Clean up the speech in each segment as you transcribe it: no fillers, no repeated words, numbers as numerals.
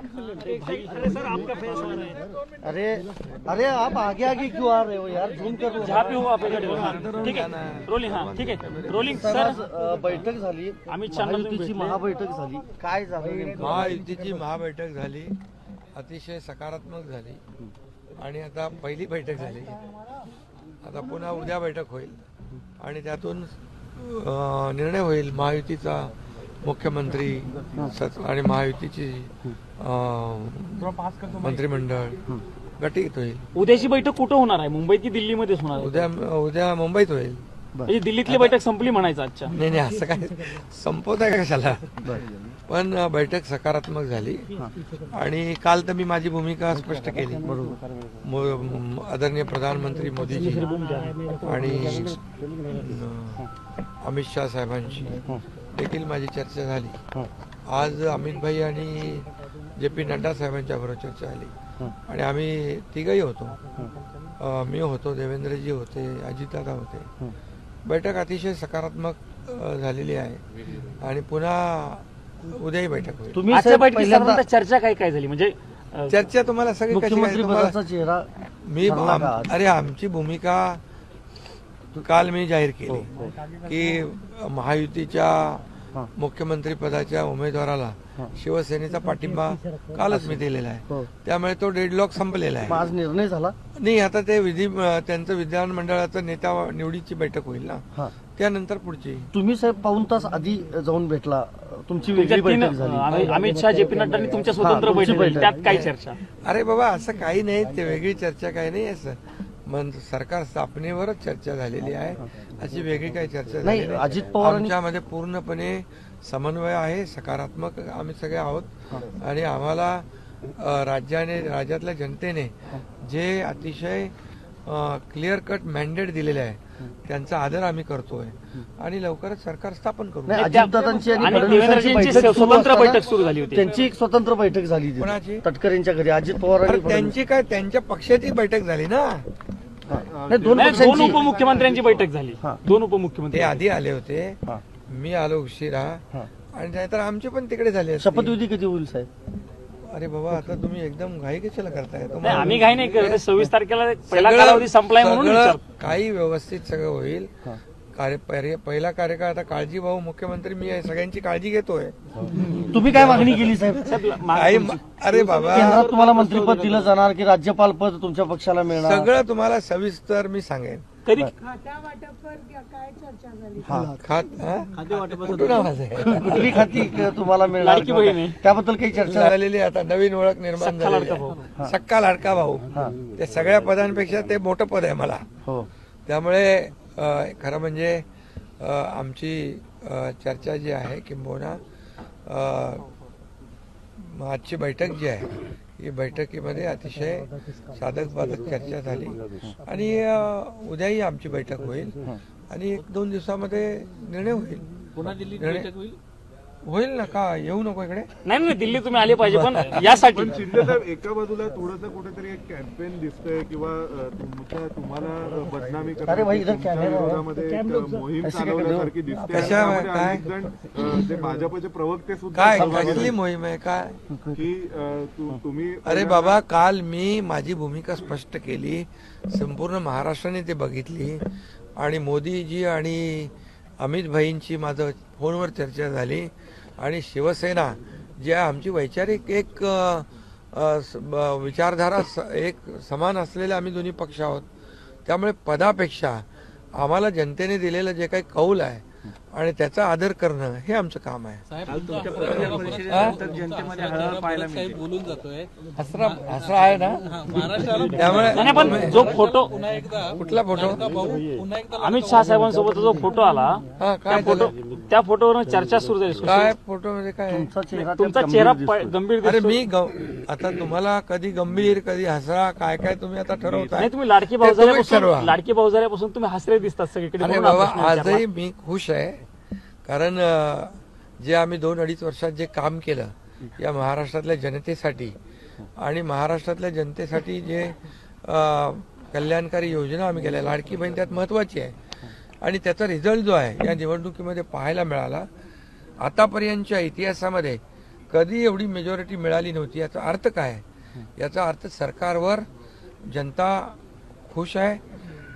अरे सर आपका फेस आ रहा है। अरे अरे आप आगे आगे क्यों आ रहे हो यार, झूम कर जहाँ पे हो आप ठीक है रोलिंग, हाँ ठीक आहे रोलिंग सर. सर. आज बैठक झाली, अमित शहांना तुम्ही महायुतीची भेटले. महाबैठक झाली, काय झालं नेमकं? महायुतीची महाबैठक झाली, अतिशय सकारात्मक झाली आणि आता पहिली बैठक झाली. आता पुन्हा उद्या बैठक होईल आणि त्यातून निर्णय होईल. महायुतीचा मुख्यमंत्री आणि महायुतीची मंत्रिमंडळ गटित होईल. उद्याची बैठक कुठं होणार आहे, मुंबईत की दिल्लीमध्येच होणार आहे? उद्या मुंबईत होईल. म्हणजे दिल्लीतली बैठक संपली म्हणायचं आजच्या? नाही नाही, असं काय संपवत आहे कशाला. पण बैठक सकारात्मक झाली आणि काल तर मी माझी भूमिका स्पष्ट केली. आदरणीय प्रधानमंत्री मोदीजी आणि अमित शाह साहेबांशी देखील माझी चर्चा झाली. आज अमित भाई आणि JP नड्डा साहेबांच्या बरोबर चर्चा झाली आणि आम्ही तिघही होतो. मी होतो, देवेंद्रजी होते, अजितदादा होते. बैठक अतिशय सकारात्मक झालेली आहे आणि पुन्हा उद्याही बैठक होईल. तुम्ही आजच्या बैठकीत साधारणतः चर्चा काय काय झाली, म्हणजे चर्चा तुम्हाला सगळी कशी मुख्यमंत्री पदाचा चेहरा मी अरे आमची भूमिका काल मी जाहीर केली की महायुतीच्या मुख्यमंत्री पदाच्या उमेदवाराला शिवसेनेचा पाठिंबा कालच मी दिलेला आहे. त्यामुळे तो डेडलॉक संपलेला आहे. आज निर्णय झाला नाही, आता ते त्यांचं विधानमंडळाचं नेता निवडीची बैठक होईल ना, त्यानंतर पुढची. तुम्ही साहेब पाऊण तास आधी जाऊन भेटला, तुमची वेगळी बैठक झाली. अमित शहा JP नड्डांनी तुमच्या स्वतंत्र बैठक झाली, त्यात काय चर्चा? अरे बाबा असं काही नाही, ते वेगळी चर्चा काही नाही. असं सरकार स्थापनेवरच चर्चा झालेली आहे, अशी वेगळी काही चर्चा नाही. झाली अजित पवार आमच्यामध्ये पूर्णपणे समन्वय आहे, सकारात्मक आम्ही सगळे आहोत आणि आम्हाला राज्यातल्या जनतेने जे अतिशय क्लिअर कट मॅन्डेट दिलेले आहे त्यांचा आदर आम्ही करतोय आणि लवकरच सरकार स्थापन करू. अजितदादांची आणि स्वतंत्र बैठक सुरू झाली होती, त्यांची एक स्वतंत्र बैठक झाली कोणाची? तटकरेंच्या घरी. अजित पवार त्यांची काय, त्यांच्या पक्षाची बैठक झाली ना. दोन उपमुख्यमंत्र्यांची बैठक झाली, दोन उपमुख्यमंत्री ते आधी आले होते, मी आलो उशिरा आणि नाहीतर आमचे पण तिकडे झाले. शपथविधी कधी होईल साहेब? अरे बाबा आता तुम्ही एकदम घाई कशाला करताय? आम्ही घाई नाही करत, 26 तारखेला पहिला कालावधी संपलाय म्हणून काही व्यवस्थित सगळं होईल. पहिला कार्यकाळ आता काळजी भाऊ मुख्यमंत्री मी आहे, सगळ्यांची काळजी घेतोय. तुम्ही काय मागणी केली साहेब? अरे बाबा केंद्रात तुम्हाला मंत्रिपद दिलं जाणार की राज्यपाल पद तुमच्या पक्षाला मिळणार? सगळं तुम्हाला सविस्तर मी सांगेन. कधी कुठली खाती तुम्हाला मिळणार त्याबद्दल काही चर्चा झालेली. आता नवीन ओळख निर्माण झाली, सक्का लाडका भाऊ. ते सगळ्या पदांपेक्षा ते मोठं पद आहे मला. त्यामुळे खरं म्हणजे आमची चर्चा जी आहे किंबहुना आजची बैठक जी आहे ही बैठकीमध्ये अतिशय साधक बाधक चर्चा झाली आणि उद्याही आमची बैठक होईल आणि 1-2 दिवसामध्ये निर्णय होईल. पुन्हा दिल्लीत बैठक होईल ना. का येऊ नको इकडे? नाही दिल्ली तुम्ही आले पाहिजे, पण यासाठी शिंदे साहेब एका बाजूला थोडंसं कुठेतरी एक कॅम्पेन दिसतंय किंवा तुम्हाला बदनामी विरोधामध्ये मोहीम चालवण्यासारखी दिसते. ते भाजपचे प्रवक्ते सुद्धा काय कसली मोहीम आहे काय की तुम्ही? अरे बाबा काल मी माझी भूमिका स्पष्ट केली, संपूर्ण महाराष्ट्राने ते बघितली आणि मोदीजी आणि अमित भाईंची माझं फोनवर चर्चा झाली आणि शिवसेना जी आहे आमची वैचारिक एक विचारधारा एक समान असलेले आम्ही दोन्ही पक्ष आहोत. त्यामुळे पदापेक्षा आम्हाला जनतेने दिलेलं जे काही कौल आहे आणि त्याचा आदर करणं हे आमचं काम आहे. हसरा आहे ना. त्यामुळे जो फोटो, कुठला फोटो? अमित शहा साहेबांसोबत जो फोटो आला त्या फोटोवर चर्चा सुरू झाली. काय फोटो मध्ये काय? तुमचा चेहरा गंभीर. अरे मी आता तुम्हाला कधी गंभीर कधी हसरा काय काय तुम्ही आता ठरवता. नाही तुम्ही लाडकी भाऊ झाल्यापासून तुम्ही हसरे दिसतात सगळीकडे. अरे बाबा आजही मी खुश आहे, कारण जे आम्ही 2-2.5 वर्षात जे काम केलं या महाराष्ट्रातल्या जनतेसाठी आणि महाराष्ट्रातल्या जनतेसाठी जे कल्याणकारी योजना आम्ही केल्या, लाडकी बहीण त्यात महत्वाची आहे आणि त्याचा रिझल्ट जो आहे या निवडणुकीमध्ये पाहायला मिळाला. आतापर्यंतच्या इतिहासामध्ये कधी एवढी मेजॉरिटी मिळाली नव्हती. याचा अर्थ काय आहे? याचा अर्थ सरकारवर जनता खुश आहे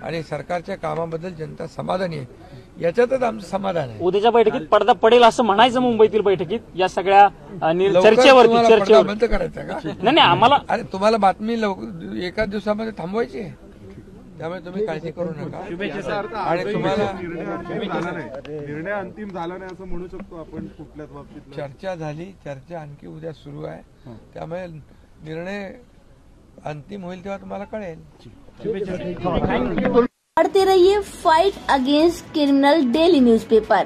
आणि सरकारच्या कामाबद्दल जनता समाधानी आहे. याच्यातच आमचं समाधान आहे. उद्याच्या बैठकीत पडदा पडेल असं म्हणायचं मुंबईतील बैठकीत या सगळ्या लवकर चर्चेवरती तुम्हाला पडदा चर्चेवर बंद करायचं का? नाही आम्हाला अरे तुम्हाला बातमी एका दिवसामध्ये थांबवायची आहे. त्यामुळे तुम्ही काळजी करू नका. आणि तुम्हाला निर्णय अंतिम झाला नाही असं म्हणू शकतो आपण कुठल्याच बाबतीत. चर्चा झाली. चर्चा आणखी उद्या सुरू आहे. त्यामुळे निर्णय अंतिम होईल तेव्हा तुम्हाला कळेल. पढ़ते रहिए fight against criminal daily newspaper.